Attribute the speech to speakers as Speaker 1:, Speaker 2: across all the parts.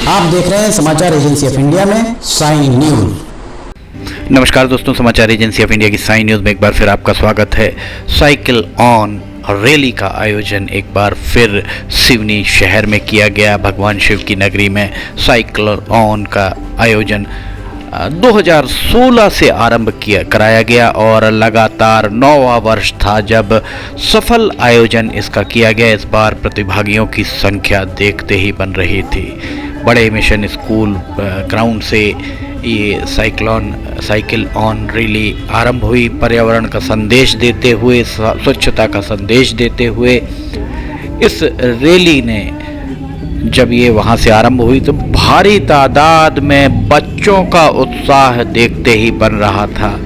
Speaker 1: आप देख रहे हैं समाचार एजेंसी ऑफ इंडिया में साई न्यूज।
Speaker 2: नमस्कार दोस्तों, समाचार एजेंसी ऑफ इंडिया की साई न्यूज़ में एक बार फिर आपका स्वागत है। साइकिल ऑन रैली का आयोजन एक बार फिर सिवनी शहर में किया गया। भगवान शिव की नगरी में साइकिल ऑन का आयोजन 2016 से आरंभ कराया गया और लगातार 9वां वर्ष था जब सफल आयोजन इसका किया गया। इस बार प्रतिभागियों की संख्या देखते ही बन रही थी। बड़े मिशन स्कूल ग्राउंड से ये साइकिल ऑन रैली आरंभ हुई। पर्यावरण का संदेश देते हुए, स्वच्छता का संदेश देते हुए इस रैली ने जब ये वहाँ से आरंभ हुई तो भारी तादाद में बच्चों का उत्साह देखते ही बन रहा था।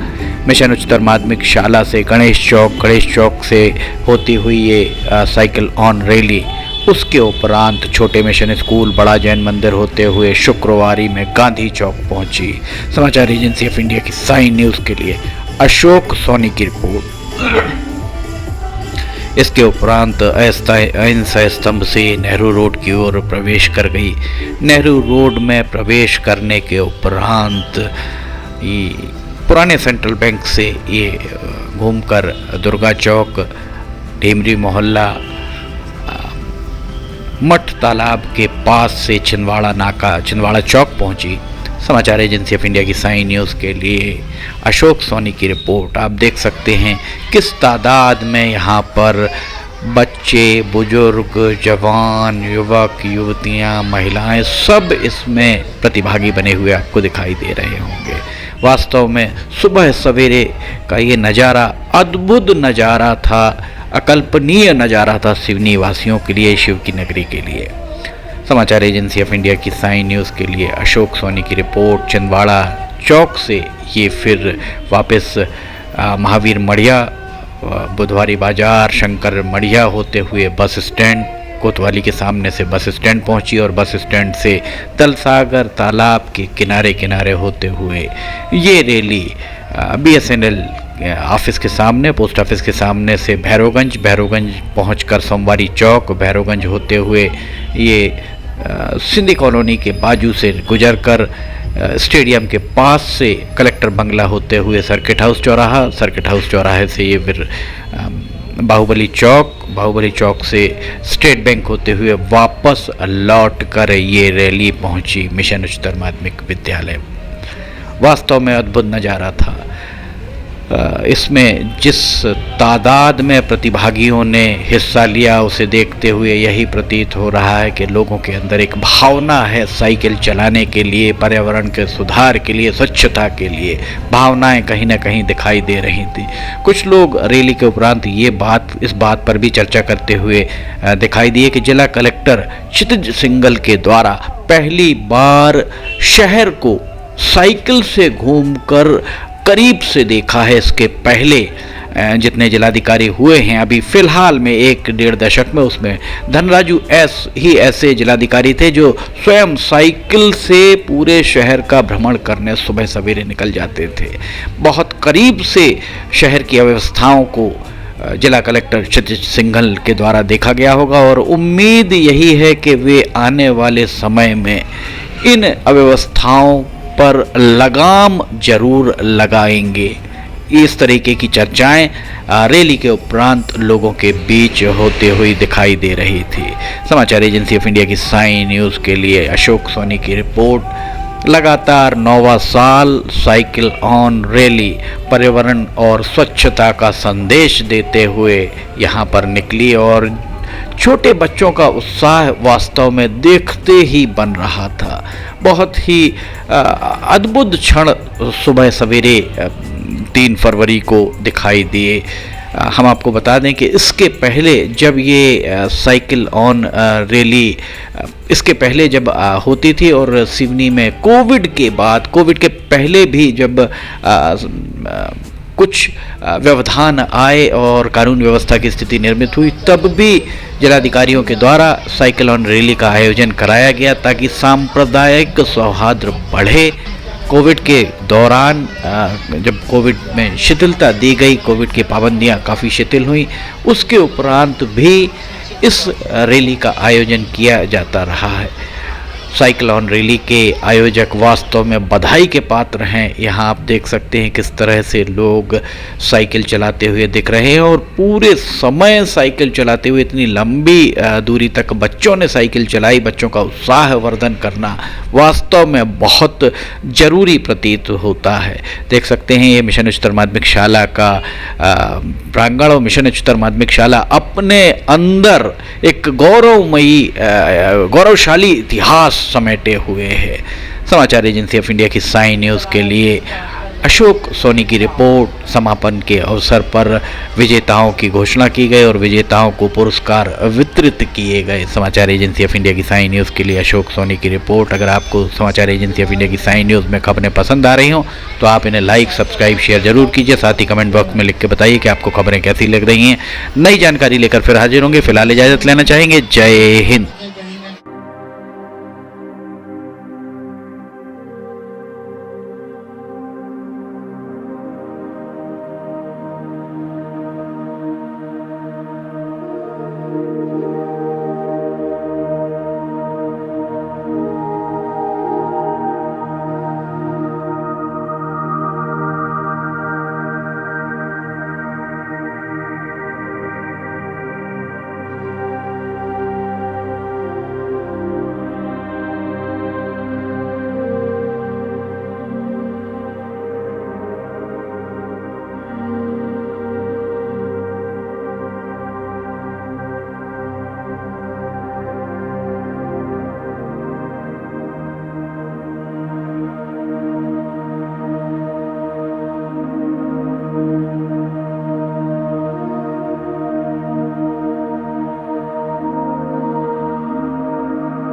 Speaker 2: मिशन उच्चतर माध्यमिक शाला से गणेश चौक से होती हुई ये साइकिल ऑन रैली, उसके उपरांत छोटे मिशन स्कूल, बड़ा जैन मंदिर होते हुए शुक्रवारी में गांधी चौक पहुंची। समाचार एजेंसी ऑफ इंडिया की साई न्यूज़ के लिए अशोक सोनी की रिपोर्ट। इसके उपरांत अहिंसा स्तंभ से नेहरू रोड की ओर प्रवेश कर गई। नेहरू रोड में प्रवेश करने के उपरांत पुराने सेंट्रल बैंक से ये घूमकर दुर्गा चौक, ढेमरी मोहल्ला, मठ तालाब के पास से छिंदवाड़ा चौक पहुंची। समाचार एजेंसी ऑफ इंडिया की साई न्यूज़ के लिए अशोक सोनी की रिपोर्ट। आप देख सकते हैं किस तादाद में यहाँ पर बच्चे, बुजुर्ग, जवान, युवक, युवतियाँ, महिलाएं सब इसमें प्रतिभागी बने हुए आपको दिखाई दे रहे होंगे। वास्तव में सुबह सवेरे का ये नज़ारा अद्भुत नज़ारा था, अकल्पनीय नज़ारा था सिवनी वासियों के लिए, शिव की नगरी के लिए। समाचार एजेंसी ऑफ इंडिया की साई न्यूज़ के लिए अशोक सोनी की रिपोर्ट। छिंदवाड़ा चौक से ये फिर वापस महावीर मढ़िया, बुधवारी बाजार, शंकर मढ़िया होते हुए बस स्टैंड, कोतवाली के सामने से बस स्टैंड पहुंची और बस स्टैंड से तलसागर तालाब के किनारे होते हुए ये रैली BSNL ऑफिस के सामने, पोस्ट ऑफिस के सामने से भैरवगंज पहुंचकर सोमवारी चौक, भैरवगंज होते हुए ये सिंधी कॉलोनी के बाजू से गुजरकर स्टेडियम के पास से कलेक्टर बंगला होते हुए सर्किट हाउस चौराहे से ये फिर बाहुबली चौक से स्टेट बैंक होते हुए वापस लौट कर ये रैली पहुंची मिशन उच्चतर माध्यमिक विद्यालय। वास्तव में अद्भुत नज़ारा था। इसमें जिस तादाद में प्रतिभागियों ने हिस्सा लिया उसे देखते हुए यही प्रतीत हो रहा है कि लोगों के अंदर एक भावना है साइकिल चलाने के लिए, पर्यावरण के सुधार के लिए, स्वच्छता के लिए भावनाएं कहीं ना कहीं दिखाई दे रही थी। कुछ लोग रैली के उपरांत इस बात पर भी चर्चा करते हुए दिखाई दिए कि जिला कलेक्टर क्षितिज सिंघल के द्वारा पहली बार शहर को साइकिल से घूमकर करीब से देखा है। इसके पहले जितने जिलाधिकारी हुए हैं अभी फिलहाल में 1-1.5 दशक में, उसमें धनराजू ही ऐसे जिलाधिकारी थे जो स्वयं साइकिल से पूरे शहर का भ्रमण करने सुबह सवेरे निकल जाते थे। बहुत करीब से शहर की अव्यवस्थाओं को जिला कलेक्टर क्षितिज सिंघल के द्वारा देखा गया होगा और उम्मीद यही है कि वे आने वाले समय में इन अव्यवस्थाओं पर लगाम जरूर लगाएंगे। इस तरीके की चर्चाएं रैली के उपरांत लोगों के बीच होते हुए दिखाई दे रही थी। समाचार एजेंसी ऑफ इंडिया की साई न्यूज़ के लिए अशोक सोनी की रिपोर्ट। लगातार 9वां साल साइकिल ऑन रैली पर्यावरण और स्वच्छता का संदेश देते हुए यहाँ पर निकली और छोटे बच्चों का उत्साह वास्तव में देखते ही बन रहा था। बहुत ही अद्भुत क्षण सुबह सवेरे 3 फरवरी को दिखाई दिए। हम आपको बता दें कि इसके पहले जब ये साइकिल ऑन रैली इसके पहले जब होती थी और सिवनी में कोविड के पहले भी जब कुछ व्यवधान आए और कानून व्यवस्था की स्थिति निर्मित हुई, तब भी जिलाधिकारियों के द्वारा साइकिल ऑन रैली का आयोजन कराया गया ताकि सांप्रदायिक सौहार्द बढ़े। कोविड के दौरान जब कोविड में शिथिलता दी गई, कोविड की पाबंदियां काफ़ी शिथिल हुई, उसके उपरांत भी इस रैली का आयोजन किया जाता रहा है। साइक्लोन रैली के आयोजक वास्तव में बधाई के पात्र हैं। यहाँ आप देख सकते हैं किस तरह से लोग साइकिल चलाते हुए दिख रहे हैं और पूरे समय साइकिल चलाते हुए इतनी लंबी दूरी तक बच्चों ने साइकिल चलाई। बच्चों का उत्साहवर्धन करना वास्तव में बहुत ज़रूरी प्रतीत होता है। देख सकते हैं ये मिशन उच्चतर माध्यमिक शाला का प्रांगण और मिशन उच्चतर माध्यमिक शाला अपने अंदर एक गौरवशाली इतिहास समेटे हुए है। समाचार एजेंसी ऑफ इंडिया की साई न्यूज़ के लिए अशोक सोनी की रिपोर्ट। समापन के अवसर पर विजेताओं की घोषणा की गई और विजेताओं को पुरस्कार वितरित किए गए। समाचार एजेंसी ऑफ इंडिया की साई न्यूज़ के लिए अशोक सोनी की रिपोर्ट। अगर आपको समाचार एजेंसी ऑफ इंडिया की साई न्यूज़ में खबरें पसंद आ रही हों तो आप इन्हें लाइक, सब्सक्राइब, शेयर जरूर कीजिए। साथ ही कमेंट बॉक्स में लिख के बताइए कि आपको खबरें कैसी लग रही हैं। नई जानकारी लेकर फिर हाजिर होंगे। फिलहाल इजाज़त लेना चाहेंगे। जय हिंद।